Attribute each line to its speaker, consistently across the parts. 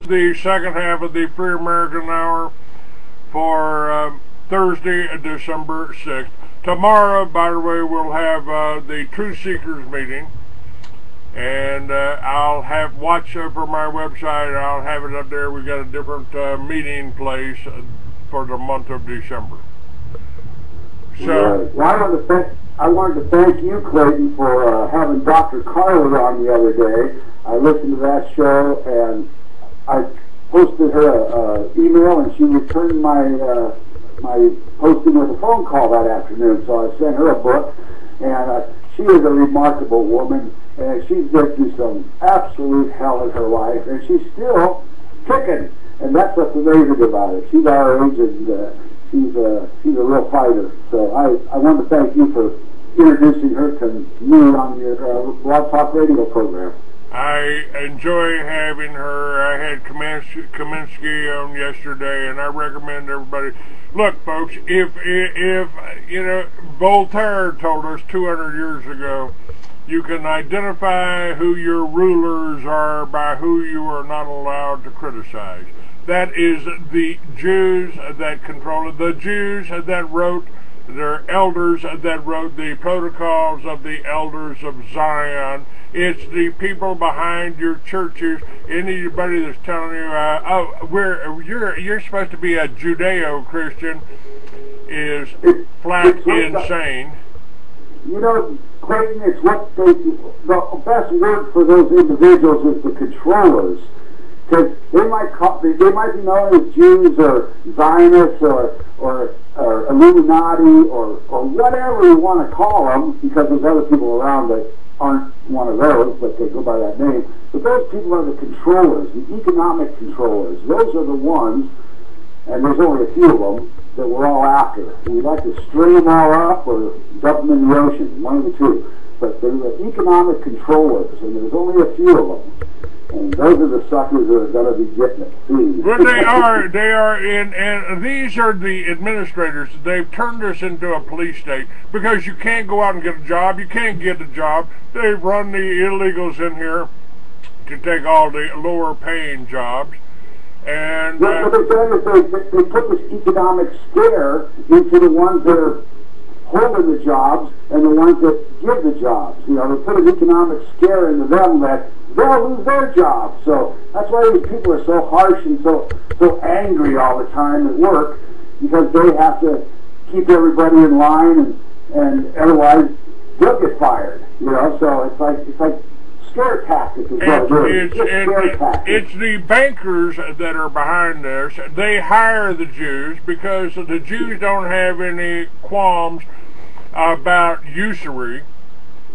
Speaker 1: The second half of the Free American Hour for Thursday, December 6th. Tomorrow, by the way, we'll have the Truth Seekers meeting, and I'll have watch for my website. I'll have it up there. We got a different meeting place for the month of December. So,
Speaker 2: right. Well, I wanted to thank you, Clayton, for having Dr. Carly on the other day. I listened to that show, and I posted her an email, and she returned my my posting with a phone call that afternoon. So I sent her a book, and she is a remarkable woman, and she's been through some absolute hell in her life, and she's still kicking, and that's what's amazing about it. She's our age, and she's a real fighter. So I want to thank you for introducing her to me on your Blog Talk Radio program.
Speaker 1: I enjoy having her. I had Kaminsky on yesterday, and I recommend everybody. Look, folks, if you know, Voltaire told us 200 years ago, you can identify who your rulers are by who you are not allowed to criticize. That is the Jews that control it. The Jews that wrote, their elders that wrote the protocols of the elders of Zion. It's the people behind your churches. Anybody that's telling you, oh, you're supposed to be a Judeo-Christian is flat insane.
Speaker 2: You know, Clayton, it's what the best word for those individuals is the controllers. Because they might be known as Jews or Zionists or Illuminati or whatever you want to call them, because there's other people around that aren't one of those, but they go by that name. But those people are the controllers, the economic controllers. Those are the ones, and there's only a few of them, that we're all after. We like to string them all up or dump them in the ocean, one of the two. But they're the economic controllers, and there's only a few of them. And those are the suckers that are going to be getting it soon.
Speaker 1: Well, they are, and these are the administrators. They've turned us into a police state because you can't go out and get a job. You can't get a job. They've run the illegals in here to take all the lower paying jobs. And
Speaker 2: what they've done is they put this economic scare into the ones that are holding the jobs and the ones that give the jobs. You know, they put an economic scare into them that they'll lose their jobs. So that's why these people are so harsh and so angry all the time at work, because they have to keep everybody in line, and otherwise they'll get fired. You know, so it's like scare tactic is what it is.
Speaker 1: It's the bankers that are behind this. They hire the Jews because the Jews don't have any qualms about usury.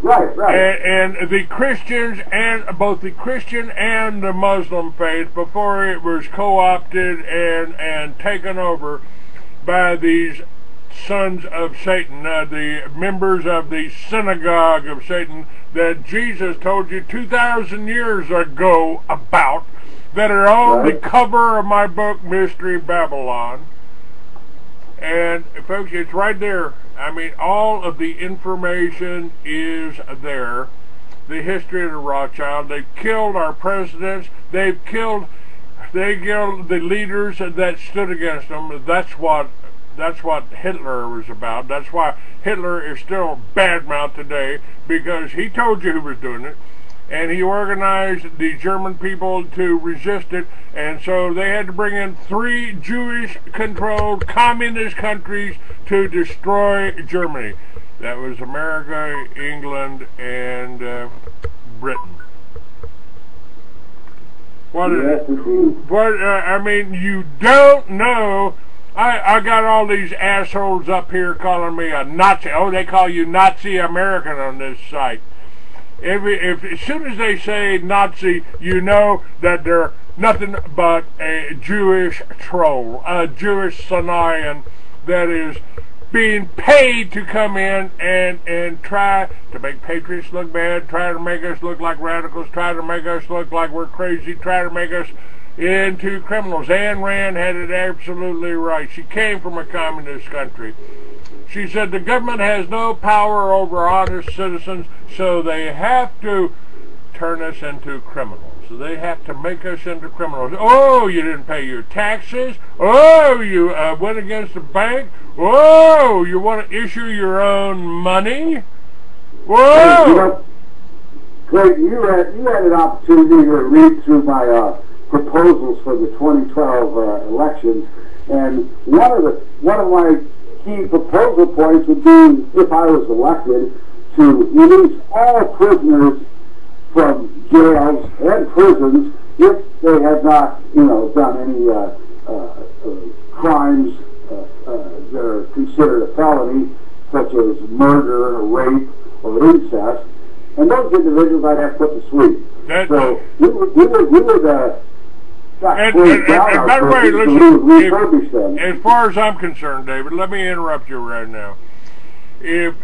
Speaker 2: Right.
Speaker 1: And the Christians, and both the Christian and the Muslim faith, before it was co-opted and taken over by these sons of Satan, the members of the synagogue of Satan that Jesus told you 2,000 years ago about, that are on the cover of my book, Mystery Babylon. And folks, it's right there. I mean, all of the information is there. The history of the Rothschild. They've killed our presidents. They killed the leaders that stood against them. That's what Hitler was about. That's why Hitler is still badmouthed today, because he told you who was doing it, and he organized the German people to resist it, and so they had to bring in 3 Jewish-controlled communist countries to destroy Germany. That was America, England, and Britain. I mean, you don't know. I got all these assholes up here calling me a Nazi. Oh, they call you Nazi American on this site. If as soon as they say Nazi, you know that they're nothing but a Jewish troll, a Jewish Sanayan that is being paid to come in and try to make patriots look bad, try to make us look like radicals, try to make us look like we're crazy, try to make us into criminals. Ayn Rand had it absolutely right. She came from a communist country. She said the government has no power over honest citizens, so they have to turn us into criminals. They have to make us into criminals. Oh, you didn't pay your taxes. Oh, you went against the bank. Whoa, you want to issue your own money? Whoa!
Speaker 2: Greg, you had an opportunity to read through my proposals for the 2012 elections, and one of my key proposal points would be, if I was elected, to release all prisoners from jails and prisons if they had not, done any crimes that are considered a felony, such as murder, or rape, or incest. And those individuals I'd have put to sleep. So we would
Speaker 1: and by the way, listen, as far as I'm concerned, David, let me interrupt you right now. If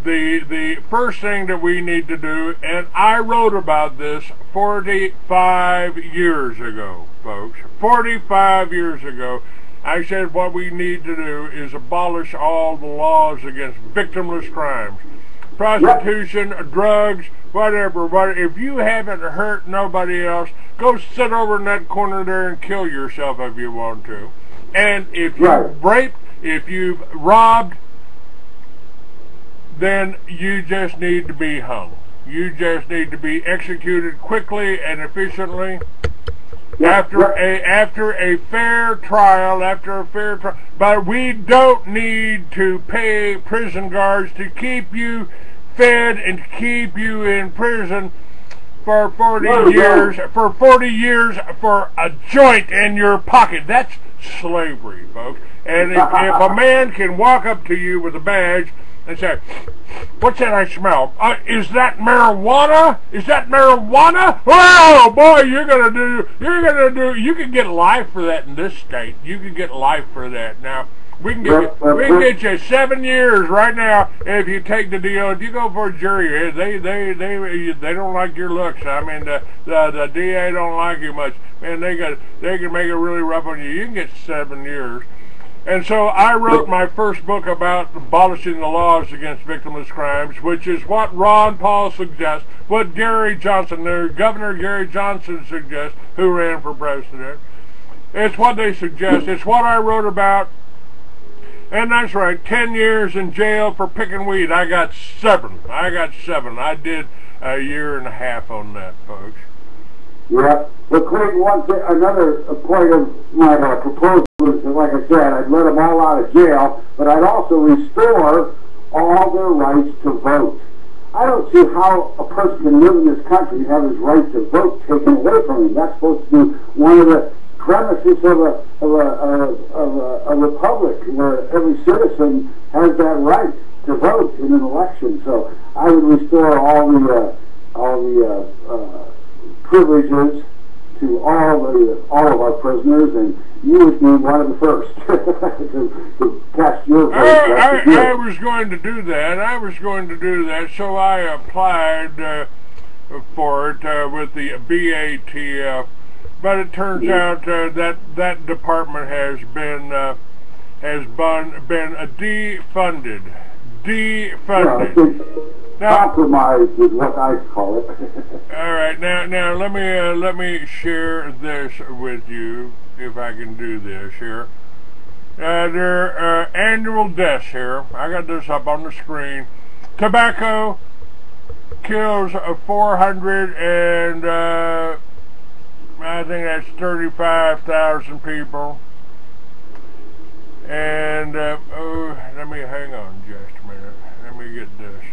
Speaker 1: the first thing that we need to do, and I wrote about this 45 years ago, folks, 45 years ago, I said what we need to do is abolish all the laws against victimless crimes. Prostitution, drugs, whatever. But if you haven't hurt nobody else, go sit over in that corner there and kill yourself if you want to. And if you've raped, if you've robbed, then you just need to be hung. You just need to be executed quickly and efficiently. After a fair trial, but we don't need to pay prison guards to keep you fed and keep you in prison for 40 years, for a joint in your pocket. That's slavery, folks. And if a man can walk up to you with a badge and say, "What's that I smell? Is that marijuana? Is that marijuana? Oh boy, you can get life for that in this state. You can get life for that. Now, we can get you 7 years right now if you take the deal. If you go for a jury, they don't like your looks. I mean, the DA don't like you much. Man, they can make it really rough on you. You can get 7 years. And so I wrote my first book about abolishing the laws against victimless crimes, which is what Ron Paul suggests, what Governor Gary Johnson suggests, who ran for president. It's what they suggest. It's what I wrote about. And that's right, 10 years in jail for picking weed. I got 7. I did a year and a half on that, folks.
Speaker 2: Yeah. But Craig, another point of my proposal is that, like I said, I'd let them all out of jail, but I'd also restore all their rights to vote. I don't see how a person can live in this country and have his right to vote taken away from him. That's supposed to be one of the premises of a republic, where every citizen has that right to vote in an election. So I would restore all the privileges to all of our prisoners, and you would be one of the first to cast your vote.
Speaker 1: I was going to do that. So I applied for it with the BATF. But it turns out that department has been defunded.
Speaker 2: Compromise is what I call it.
Speaker 1: All right, now let me share this with you, if I can do this here. There are annual deaths here. I got this up on the screen. Tobacco kills 400 and I think that's 35,000 people. And let me hang on just a minute. Let me get this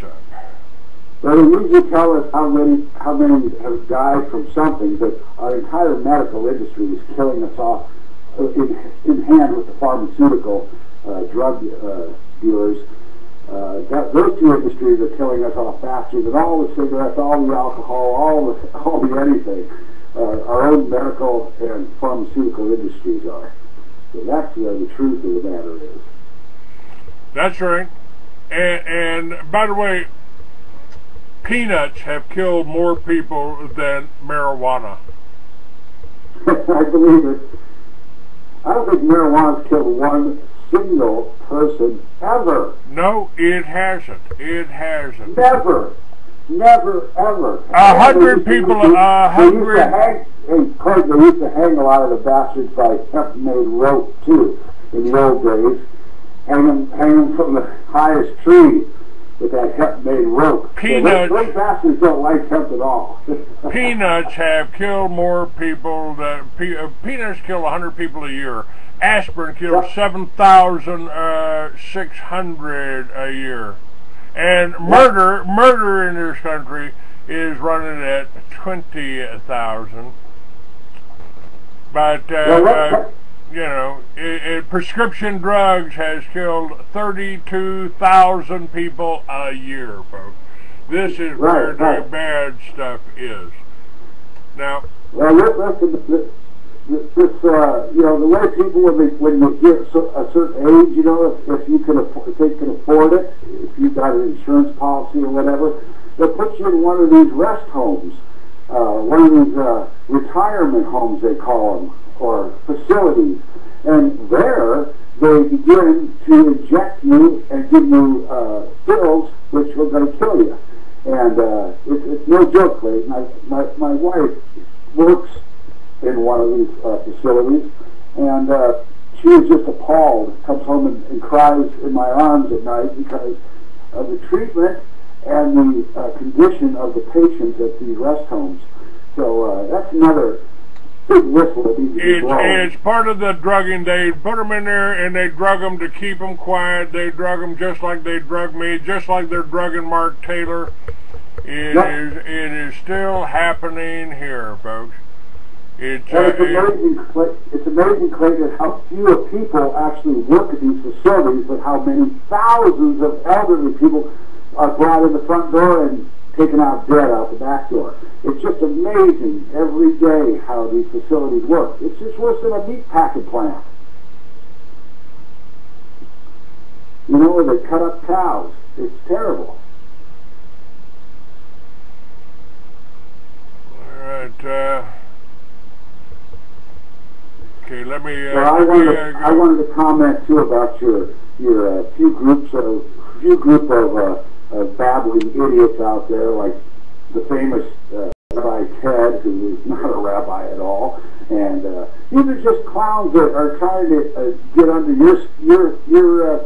Speaker 1: up.
Speaker 2: Well, they usually tell us how many have died from something, but our entire medical industry is killing us off in hand with the pharmaceutical drug dealers. Those two industries are killing us off faster than all the cigarettes, all the alcohol, all the anything. Our own medical and pharmaceutical industries are. So that's where the truth of the matter is.
Speaker 1: That's right. And by the way, peanuts have killed more people than marijuana.
Speaker 2: I believe it. I don't think marijuana's killed one single person ever.
Speaker 1: No, it hasn't. It hasn't.
Speaker 2: Never. Never, ever.
Speaker 1: 100 people,
Speaker 2: They used to hang a lot of the bastards by hemp-made rope, too, in the old days. Hang them from the highest tree with that hemp-made rope.
Speaker 1: Peanuts.
Speaker 2: So those bastards don't like hemp at all.
Speaker 1: Peanuts have killed more people. Peanuts kill 100 people a year. Aspirin kills 7,600 a year. And murder in this country is running at 20,000. But you know, prescription drugs has killed 32,000 people a year, folks. This is where the bad stuff is. Now,
Speaker 2: well, listen, you know, the way people when you get a certain age, you know, if you can if they can afford it, if you've got an insurance policy or whatever, they'll put you in one of these rest homes, one of these retirement homes they call them, or facilities, and there they begin to inject you and give you pills which are going to kill you. And it's no joke, Clayton. My wife works in one of these facilities, and she is just appalled, comes home and cries in my arms at night because of the treatment and the condition of the patients at the rest homes. So that's another big whistle that needs to be blown.
Speaker 1: It's part of the drugging. They put them in there and they drug them to keep them quiet. They drug them just like they drug me, just like they're drugging Mark Taylor. It is still happening here, folks. It's amazing, Clayton, how few people actually work at these facilities, but how many thousands of elderly people are brought in the front door and taken out dead out the back door. It's just amazing every day how these facilities work. It's just worse than a meat packing plant. You know, where they cut up cows. It's terrible. All right. Okay, let me.
Speaker 2: Well, I wanted to comment too about your few group of babbling idiots out there, like the famous Rabbi Ted, who is not a rabbi at all, and these are just clowns that are trying to get under your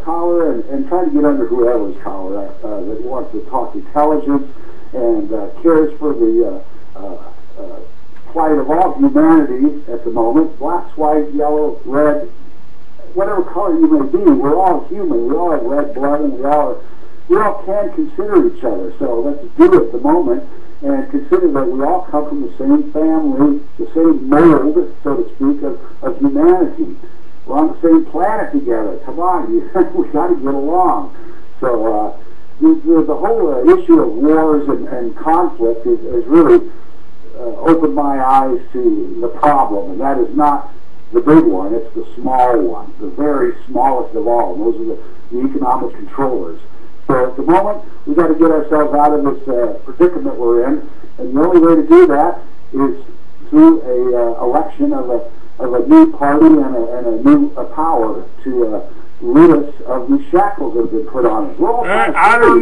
Speaker 2: collar and trying to get under whoever's collar that wants to talk intelligence and cares for the plight of all humanity at the moment, blacks, white, yellow, red, whatever color you may be. We're all human. We all have red blood, and we all can consider each other. So let's do it at the moment and consider that we all come from the same family, the same mold, so to speak, of humanity. We're on the same planet together. Come on, we got to get along. So the whole issue of wars and conflict is really opened my eyes to the problem, and that is not the big one, it's the small one, the very smallest of all, and those are the economic controllers. So at the moment, we've got to get ourselves out of this predicament we're in, and the only way to do that is through a election of a new party and a new power to rid us of these shackles that have been put on us.
Speaker 1: I don't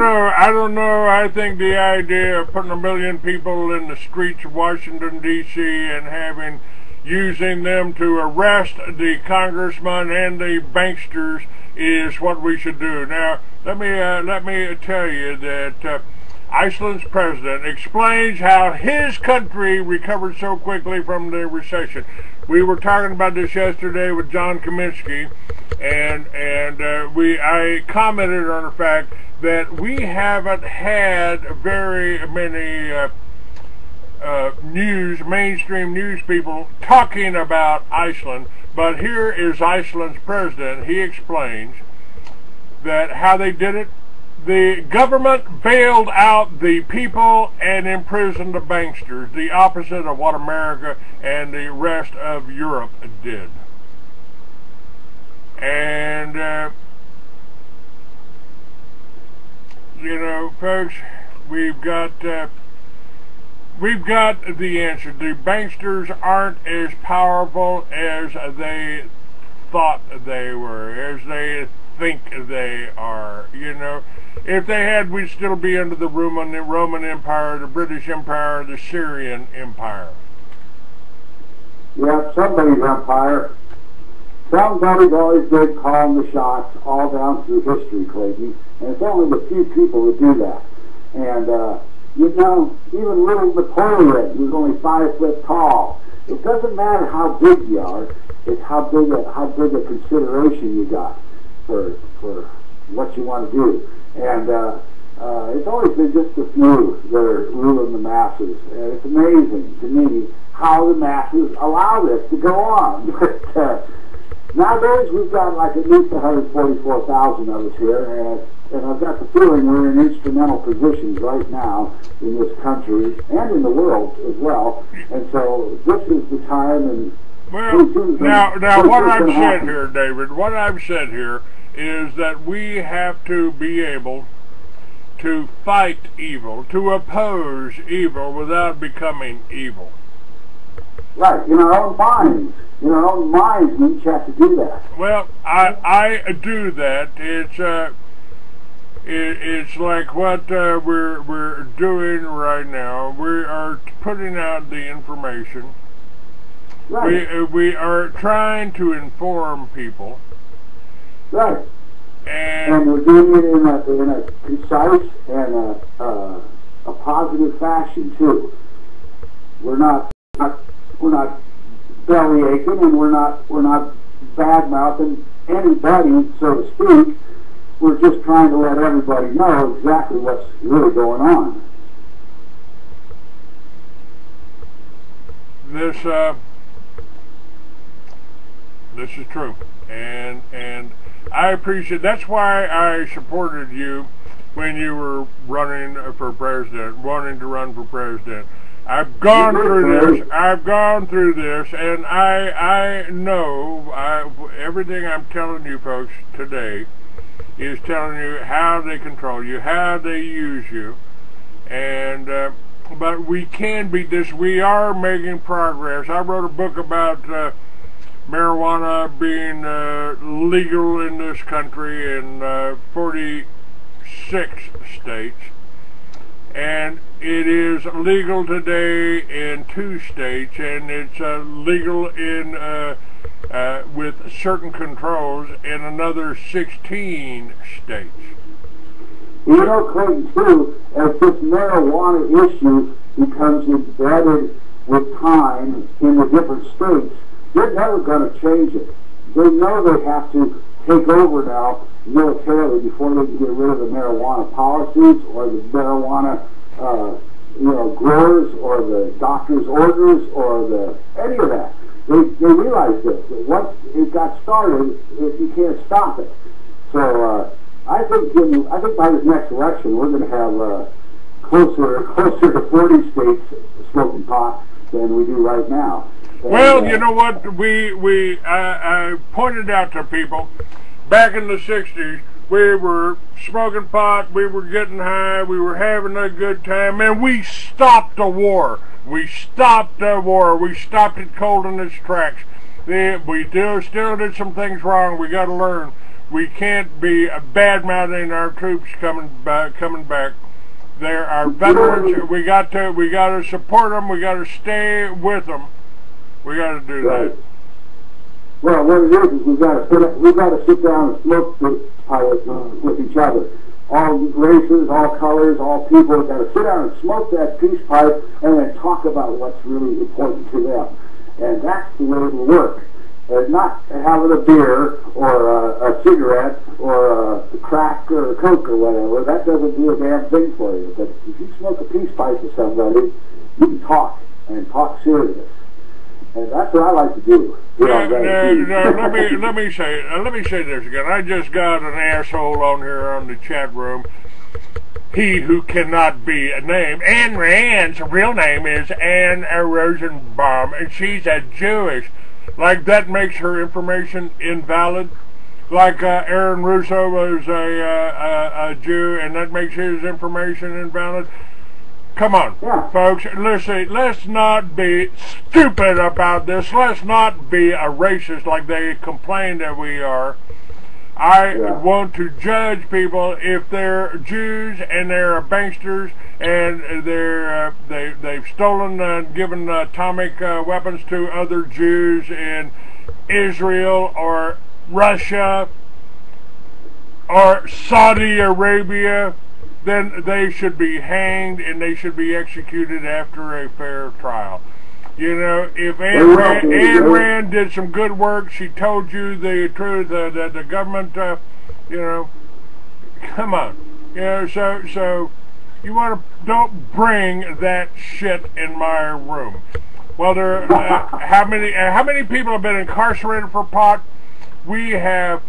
Speaker 1: know. I think the idea of putting 1 million people in the streets of Washington, D.C. and using them to arrest the congressmen and the banksters is what we should do. Now, let me tell you that Iceland's president explains how his country recovered so quickly from the recession. We were talking about this yesterday with John Kaminsky, and I commented on the fact that we haven't had very many mainstream news people talking about Iceland, but here is Iceland's president. He explains that how they did it. The government bailed out the people and imprisoned the banksters, the opposite of what America and the rest of Europe did. And, you know, folks, we've got the answer. The banksters aren't as powerful as they thought they were, as they think they are, you know. If they had, we'd still be under the Roman Empire, the British Empire, the Syrian Empire.
Speaker 2: Yeah, somebody's empire. Somebody's always been calling the shots all down through history, Clayton. And it's only a few people that do that. And, you know, even little Napoleon, who's only 5 foot tall, it doesn't matter how big you are, it's how big a consideration you got for what you want to do. And it's always been just a few that are ruling the masses. And it's amazing to me how the masses allow this to go on. But nowadays we've got like at least 144,000 of us here, and I've got the feeling we're in instrumental positions right now in this country and in the world as well. And so this is the time. And
Speaker 1: well, now what I've said here, David, what I've said here is that we have to be able to fight evil, to oppose evil without becoming evil.
Speaker 2: Right, in our own minds. In our own minds, we each have to do that.
Speaker 1: Well, I do that. It's like what we're doing right now. We are putting out the information.
Speaker 2: Right.
Speaker 1: We are trying to inform people.
Speaker 2: Right.
Speaker 1: And
Speaker 2: we're doing it in a concise and a positive fashion too. We're not belly aching, and we're not bad mouthing anybody, so to speak. We're just trying to let everybody know exactly what's really going on.
Speaker 1: This is true, and I appreciate. That's why I supported you when you were running for president, wanting to run for president. I've gone through this. I've gone through this, and I know everything I'm telling you folks today is telling you how they control you, how they use you, and but we can beat this. We are making progress. I wrote a book about marijuana being legal in this country in 46 states. And it is legal today in 2 states, and it's legal in with certain controls in another 16 states.
Speaker 2: You know, Clayton, too, as this marijuana issue becomes embedded with time in the different states, they're never going to change it. They know they have to take over now militarily before they can get rid of the marijuana policies or the marijuana growers or the doctor's orders or any of that. They realize this, that once it got started, you can't stop it. So I think by this next election we're going to have closer to 40 states smoking pot than we do right now.
Speaker 1: Well, you know what? I pointed out to people back in the 60s, we were smoking pot, we were getting high, we were having a good time, and we stopped the war. We stopped the war. We stopped it cold in its tracks. We still did some things wrong. We got to learn. We can't be bad-mouthing our troops coming back. They're our veterans. We got to support them. We got to stay with them. We got to do that.
Speaker 2: Well, what it is we've got to sit down and smoke with each other. All races, all colors, all people have got to sit down and smoke that peace pipe and then talk about what's really important to them. And that's the way it'll work. And not having a beer or a cigarette or a crack or a Coke or whatever. That doesn't do a damn thing for you. But if you smoke a peace pipe with somebody, you can talk and talk serious. And that's what I like to do.
Speaker 1: Let me say this again. I just got an asshole on here on the chat room. He who cannot be named. Anne Rand's real name is Anne Rosenbaum, and she's a Jewish. Like that makes her information invalid. Like Aaron Russo was a Jew, and that makes his information invalid. Come on, folks, listen, let's not be stupid about this. Let's not be a racist like they complain that we are. I want to judge people if they're Jews and they're banksters and they've stolen and given atomic weapons to other Jews in Israel or Russia or Saudi Arabia. Then they should be hanged and they should be executed after a fair trial. You know, if Ayn Rand did some good work, she told you the truth, the government, you know, come on. You know, so you want to, don't bring that shit in my room. Well, there, how many people have been incarcerated for pot? We have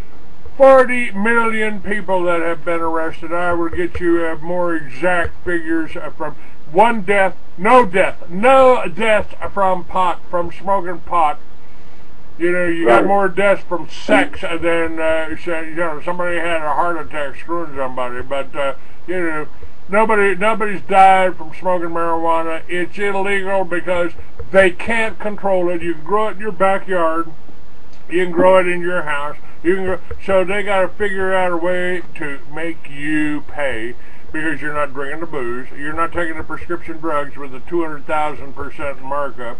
Speaker 1: 40 million people that have been arrested. I will get you more exact figures from no death from pot, from smoking pot. You know, you got more deaths from sex than, you know, somebody had a heart attack screwing somebody, but, you know, nobody's died from smoking marijuana. It's illegal because they can't control it. You can grow it in your backyard. You can grow it in your house. So they got to figure out a way to make you pay because you're not drinking the booze. You're not taking the prescription drugs with a 200,000% markup.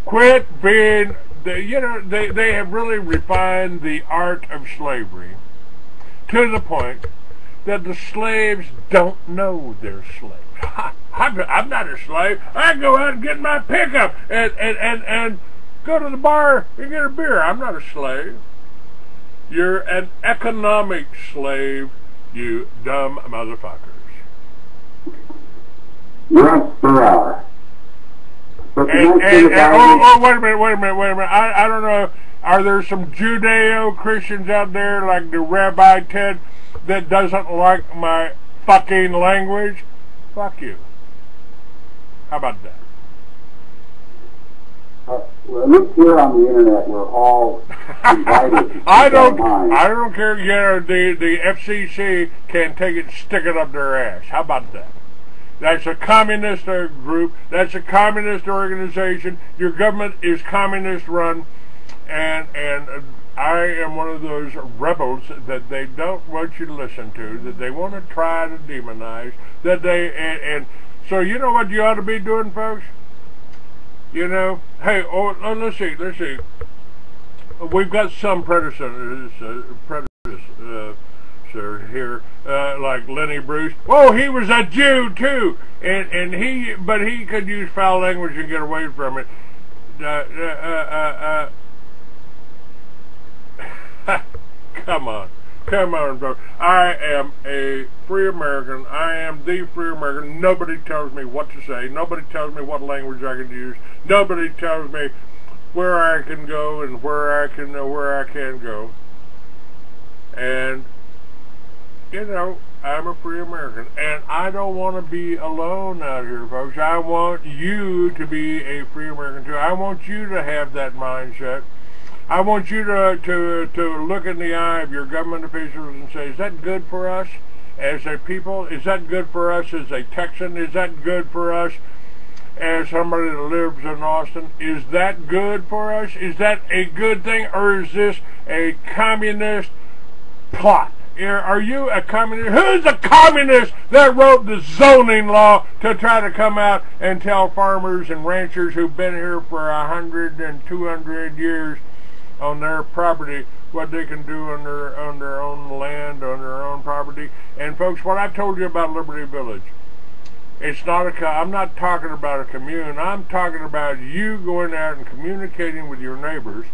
Speaker 1: Quit being, you know, they have really refined the art of slavery to the point that the slaves don't know they're slaves. I'm not a slave. I go out and get my pickup and go to the bar and get a beer. I'm not a slave. You're an economic slave, you dumb motherfuckers.
Speaker 2: Yes, they are. But
Speaker 1: wait a minute. I don't know. Are there some Judeo-Christians out there like the Rabbi Ted that doesn't like my fucking language? Fuck you. How about that?
Speaker 2: Well, at least here on the internet, we're all invited.
Speaker 1: I don't care. You know, the FCC can take it and stick it up their ass. How about that? That's a communist group. That's a communist organization. Your government is communist run, and I am one of those rebels that they don't want you to listen to, that they want to try to demonize, that they and so you know what you ought to be doing, folks? You know, hey, let's see. We've got some predecessors here, like Lenny Bruce. Oh, he was a Jew too, but he could use foul language and get away from it. Come on, bro. I am a free American. I am the free American. Nobody tells me what to say. Nobody tells me what language I can use. Nobody tells me where I can go and where I can't go. And you know, I'm a free American, and I don't want to be alone out here, folks. I want you to be a free American too. I want you to have that mindset. I want you to look in the eye of your government officials and say, is that good for us as a people? Is that good for us as a Texan? Is that good for us as somebody that lives in Austin? Is that good for us? Is that a good thing, or is this a communist plot? Are you a communist? Who's a communist that wrote the zoning law to try to come out and tell farmers and ranchers who've been here for 100 and 200 years on their property what they can do on their own land, on their own property? And folks, what I told you about Liberty Village, it's not I'm not talking about a commune. I'm talking about you going out and communicating with your neighbors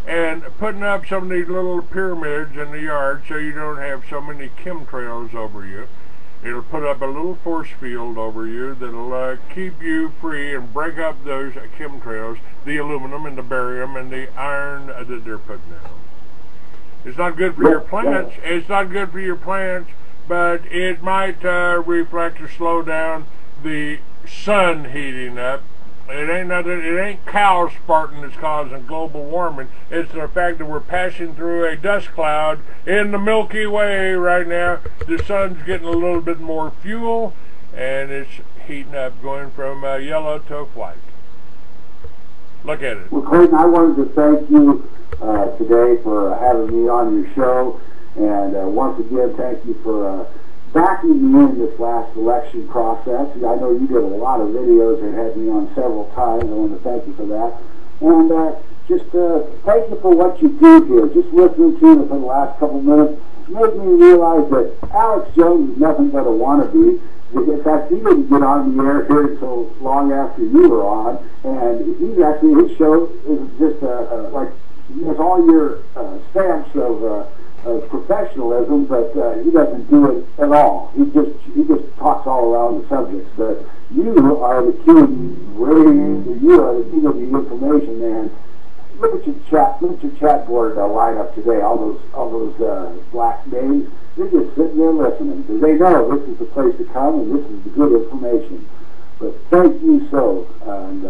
Speaker 1: and putting up some of these little pyramids in the yard so you don't have so many chemtrails over you. It'll put up a little force field over you that'll keep you free and break up those chemtrails, the aluminum and the barium and the iron that they're putting out. It's not good for your plants. It's not good for your plants, but it might reflect or slow down the sun heating up. It ain't cow Spartan that's causing global warming. It's the fact that we're passing through a dust cloud in the Milky Way right now. The sun's getting a little bit more fuel, and it's heating up, going from yellow to white. Look at it.
Speaker 2: Well, Clayton, I wanted to thank you today for having me on your show, and once again, thank you for backing me in this last election process. I know you did a lot of videos and had me on several times. I want to thank you for that. And just thank you for what you do here. Just listening to you for the last couple minutes made me realize that Alex Jones is nothing but a wannabe. In fact, he didn't get on the air here until long after you were on, and he actually, his show is just like, he has all your stamps of professionalism, but he doesn't do it at all. He just talks all around the subjects. But you are the king, you are the king of the information, man. Look at your chat board lineup today. All those black names. They're just sitting there listening because they know this is the place to come and this is the good information. But thank you so, and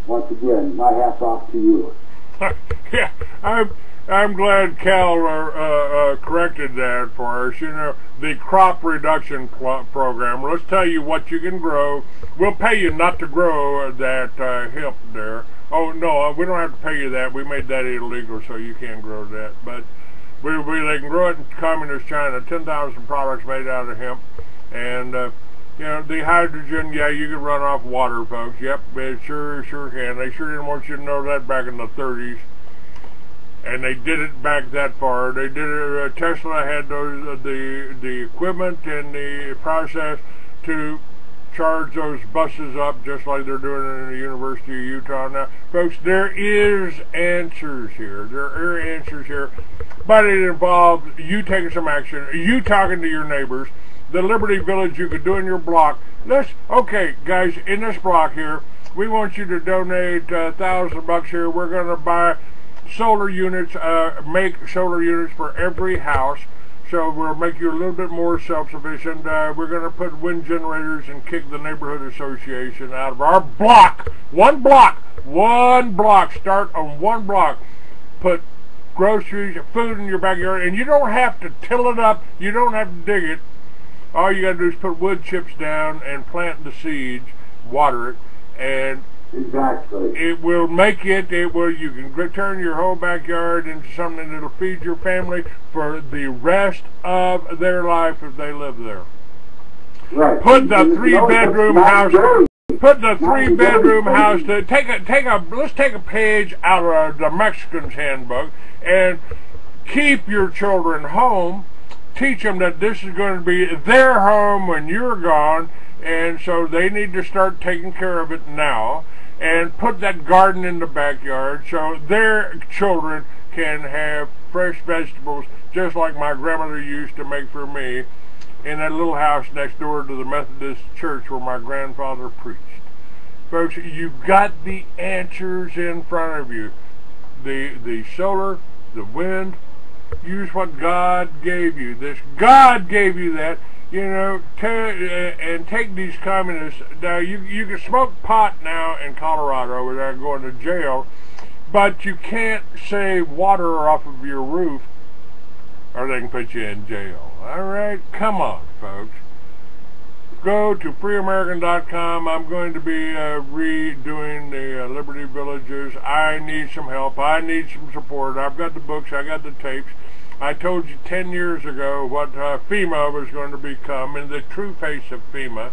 Speaker 2: once again, my hat's off to you.
Speaker 1: Yeah, I'm glad Cal corrected that for us. You know, the crop reduction program. Let's tell you what you can grow. We'll pay you not to grow that hemp there. Oh no, we don't have to pay you that. We made that illegal, so you can't grow that. But they can grow it in communist China. 10,000 products made out of hemp, and you know, the hydrogen. Yeah, you can run off water, folks. Yep, it sure can. They sure didn't want you to know that back in the 30s. And they did it back that far. They did it. Tesla had those the equipment and the process to charge those buses up, just like they're doing in the University of Utah now. Folks, there is answers here. There are answers here, but it involves you taking some action, you talking to your neighbors. The Liberty Village you could do in your block. Okay, guys, in this block here, we want you to donate $1,000 here. We're going to buy solar units, make solar units for every house, so we'll make you a little bit more self-sufficient. We're going to put wind generators and kick the neighborhood association out of our block. One block, start on one block. Put groceries, food in your backyard, and you don't have to till it up, you don't have to dig it. All you got to do is put wood chips down and plant the seeds, water it, and
Speaker 2: exactly.
Speaker 1: It will make it where you can turn your whole backyard into something that'll feed your family for the rest of their life if they live there.
Speaker 2: Right.
Speaker 1: Put the three-bedroom house. Put the three-bedroom house. Let's take a page out of the Mexican's handbook and keep your children home. Teach them that this is going to be their home when you're gone, and so they need to start taking care of it now. And put that garden in the backyard so their children can have fresh vegetables just like my grandmother used to make for me in that little house next door to the Methodist church where my grandfather preached. Folks, you've got the answers in front of you. The solar, the wind, use what God gave you. God gave you that. You know, and take these communists. Now, you can smoke pot now in Colorado without going to jail, but you can't save water off of your roof, or they can put you in jail. All right? Come on, folks. Go to freeamerican.com. I'm going to be redoing the Liberty Villages. I need some help. I need some support. I've got the books. I got the tapes. I told you 10 years ago what FEMA was going to become and the true face of FEMA,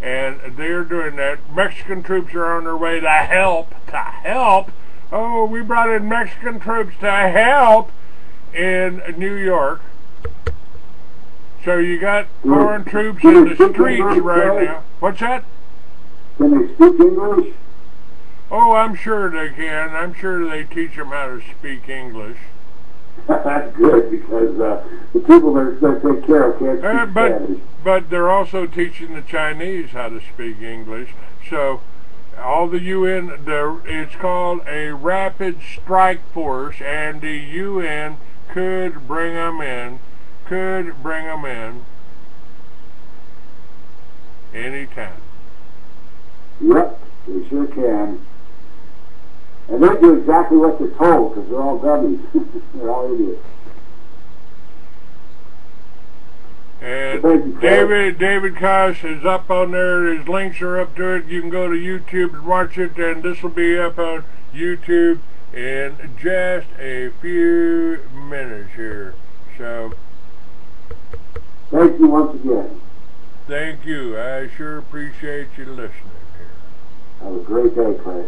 Speaker 1: and they're doing that. Mexican troops are on their way to help. Oh, we brought in Mexican troops to help in New York. So you got foreign troops in the streets right now. What's that?
Speaker 2: Can they speak English?
Speaker 1: Oh, I'm sure they can. I'm sure they teach them how to speak English.
Speaker 2: That's good, because the people that take care of can't speak Spanish.
Speaker 1: But they're also teaching the Chinese how to speak English. So all the UN, it's called a rapid strike force, and the UN could bring them in. Anytime.
Speaker 2: Yep, they sure can. And they do exactly what they're told, because they're all dummies. They're all idiots.
Speaker 1: And DavidKaas is up on there. His links are up to it. You can go to YouTube and watch it, and this will be up on YouTube in just a few minutes here. So,
Speaker 2: thank you once again.
Speaker 1: Thank you. I sure appreciate you listening here.
Speaker 2: Have a great day, Clay.